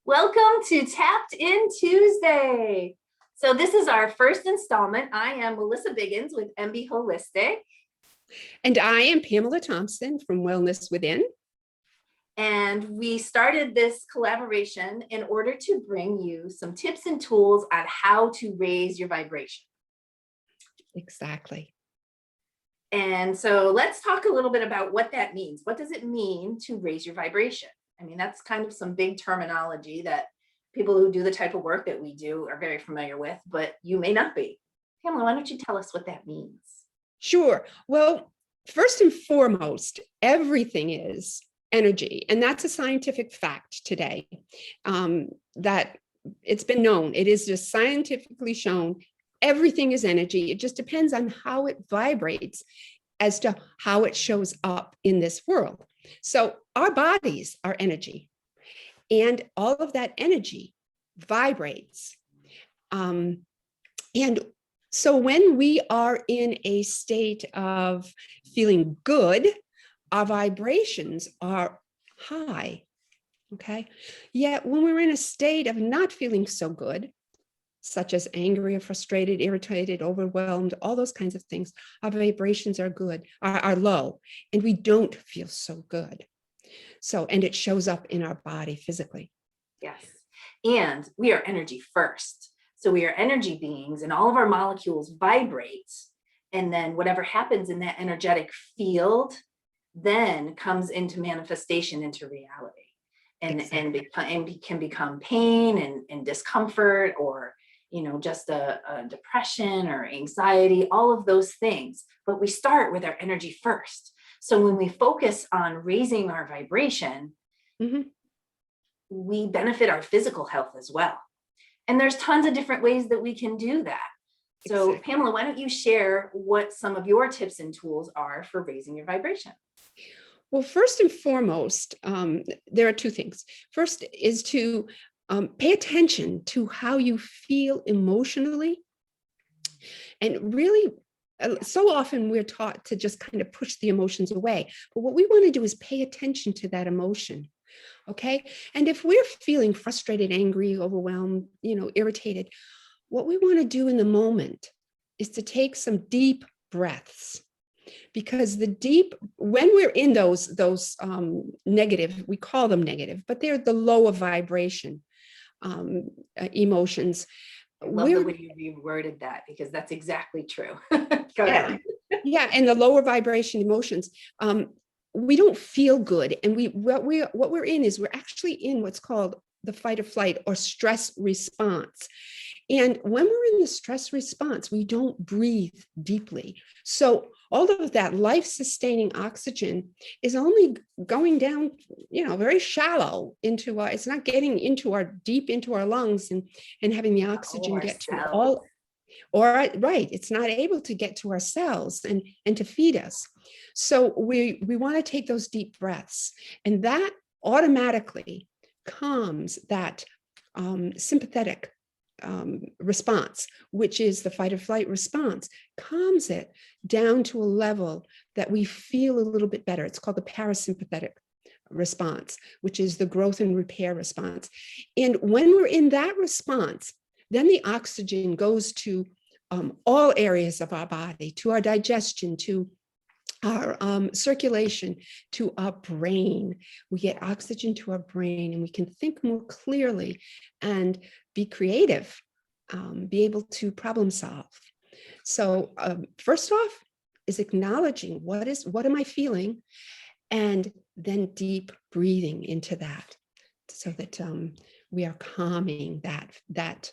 Welcome to Tapped In Tuesday. So this is our first installment. I am Melissa Biggins with MB Holistic. And I am Pamela Thompson from Wellness Within. And we started this collaboration in order to bring you some tips and tools on how to raise your vibration. Exactly. And so let's talk a little bit about what that means. What does it mean to raise your vibration? I mean, that's kind of some big terminology that people who do the type of work that we do are very familiar with, but you may not be. Pamela, why don't you tell us what that means? Sure. Well, first and foremost, everything is energy. And that's a scientific fact today, that it's been known. It is just scientifically shown. Everything is energy. It just depends on how it vibrates as to how it shows up in this world. So our bodies are energy, and all of that energy vibrates. And so when we are in a state of feeling good, our vibrations are high, okay? Yet when we're in a state of not feeling so good, such as angry or frustrated, irritated, overwhelmed, all those kinds of things, our vibrations are low, and we don't feel so good. So, and it shows up in our body physically. Yes. And we are energy first. So we are energy beings, and all of our molecules vibrate. And then whatever happens in that energetic field then comes into manifestation, into reality. And, exactly. and can become pain and discomfort, or just a depression or anxiety, all of those things. But we start with our energy first. So when we focus on raising our vibration, we benefit our physical health as well. And there's tons of different ways that we can do that. So exactly. Pamela, why don't you share what some of your tips and tools are for raising your vibration? Well, first and foremost, there are two things. First is to pay attention to how you feel emotionally. And really, so often we're taught to just kind of push the emotions away. But what we want to do is pay attention to that emotion. Okay. And if we're feeling frustrated, angry, overwhelmed, irritated, what we want to do in the moment is to take some deep breaths. Because when we're in those negative, we call them negative, but they're the lower vibration emotions. I love the way you reworded that, because that's exactly true. Go ahead. Yeah, and the lower vibration emotions, we don't feel good, and what we're in is we're actually in what's called the fight or flight or stress response. And when we're in the stress response, we don't breathe deeply. So all of that life-sustaining oxygen is only going down, very shallow into it's not getting deep into our lungs and having the oxygen get to all, right, it's not able to get to our cells and to feed us. So we want to take those deep breaths, and that automatically calms that sympathetic response, which is the fight or flight response, calms it down to a level that we feel a little bit better. It's called the parasympathetic response, which is the growth and repair response. And when we're in that response, then the oxygen goes to all areas of our body, to our digestion, to our circulation, to our brain. We get oxygen to our brain, and we can think more clearly and be creative, be able to problem solve. So first off is acknowledging what am I feeling, and then deep breathing into that, so that we are calming that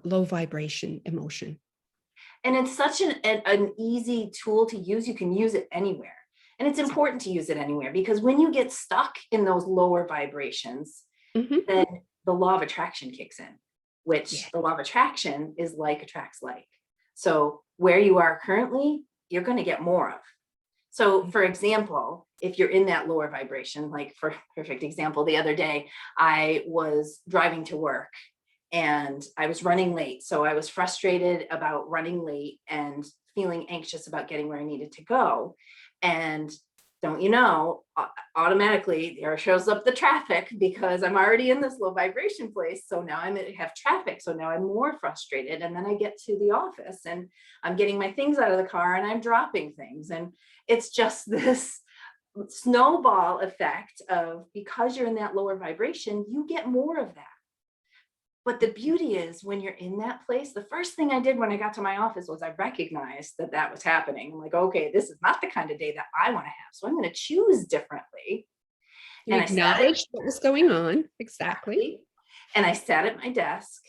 low vibration emotion. And it's such an easy tool to use. You can use it anywhere. And it's important to use it anywhere, because when you get stuck in those lower vibrations, then the law of attraction kicks in, which the law of attraction is like attracts like. So where you are currently, you're going to get more of. So for example, if you're in that lower vibration, like for perfect example, the other day, I was driving to work and I was running late. So I was frustrated about running late and feeling anxious about getting where I needed to go. And don't you know, automatically there shows up the traffic because I'm already in this low vibration place. So now I have traffic. So now I'm more frustrated. And then I get to the office and I'm getting my things out of the car and I'm dropping things. And it's just this snowball effect of, because you're in that lower vibration, you get more of that. But the beauty is, when you're in that place, the first thing I did when I got to my office was I recognized that that was happening. I'm like, okay, this is not the kind of day that I want to have. So I'm going to choose differently. You And I acknowledged what was going on. Exactly. And I sat at my desk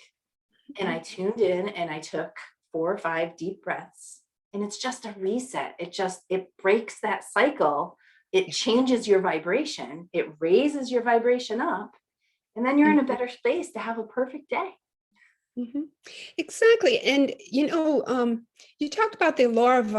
and I tuned in and I took 4 or 5 deep breaths. And it's just a reset. It breaks that cycle. It changes your vibration. It raises your vibration up. And then you're in a better space to have a perfect day. Exactly. And, you talked about the law of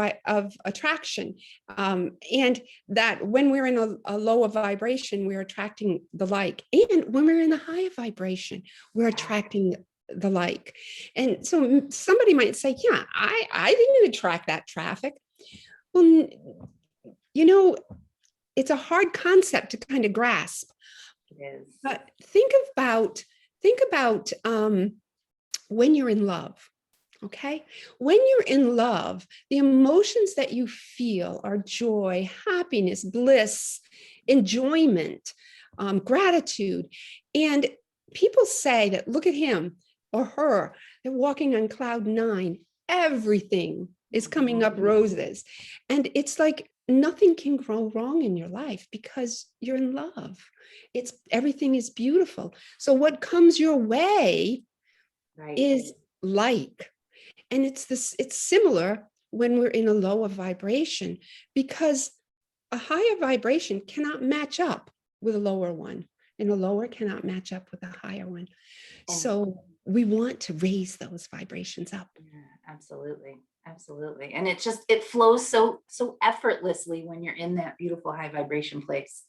attraction, and that when we're in a lower vibration, we're attracting the like. And when we're in a higher vibration, we're attracting the like. And so somebody might say, yeah, I didn't attract that traffic. Well, it's a hard concept to kind of grasp. It is. But think about when you're in love, okay? When you're in love, the emotions that you feel are joy, happiness, bliss, enjoyment, gratitude. And people say that, look at him or her, they're walking on cloud 9. Everything is coming up roses. And it's like nothing can go wrong in your life because you're in love. Everything is beautiful. So what comes your way is like, and it's similar when we're in a lower vibration, because a higher vibration cannot match up with a lower one, and a lower cannot match up with a higher one. So we want to raise those vibrations up. Yeah, absolutely. Absolutely. And it flows so effortlessly when you're in that beautiful high vibration place.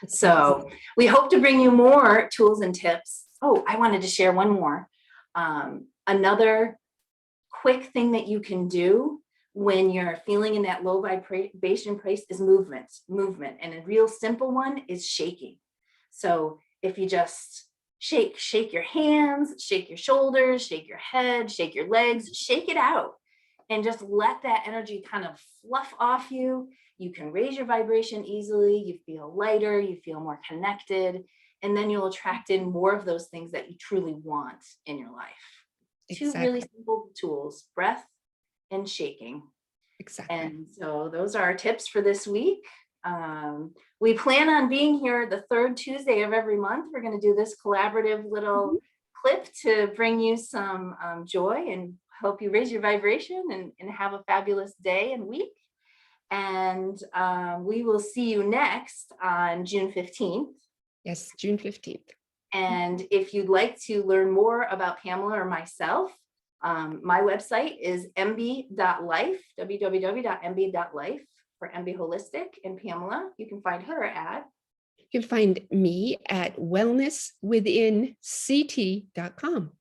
So we hope to bring you more tools and tips. Oh, I wanted to share one more. Another quick thing that you can do when you're feeling in that low vibration place is movement. And a real simple one is shaking. So if you just shake your hands, shake your shoulders, shake your head, shake your legs, shake it out. And just let that energy kind of fluff off you. You can raise your vibration easily. You feel lighter, you feel more connected, and then you'll attract in more of those things that you truly want in your life. Exactly. 2 really simple tools, breath and shaking. Exactly. And so those are our tips for this week. We plan on being here the 3rd Tuesday of every month. We're going to do this collaborative little clip to bring you some joy and help you raise your vibration and have a fabulous day and week. And we will see you next on June 15th. Yes, June 15th. And if you'd like to learn more about Pamela or myself, my website is mb.life, www.mb.life for MB Holistic. And Pamela, you can find her at. You can find me at wellnesswithinct.com.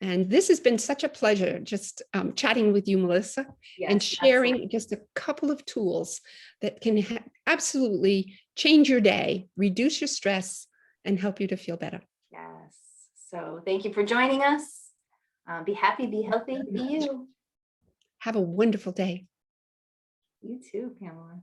And this has been such a pleasure just chatting with you, Melissa, and sharing just a couple of tools that can absolutely change your day, reduce your stress, and help you to feel better. Yes. So thank you for joining us. Be happy, be healthy, be you. Have a wonderful day. You too, Pamela.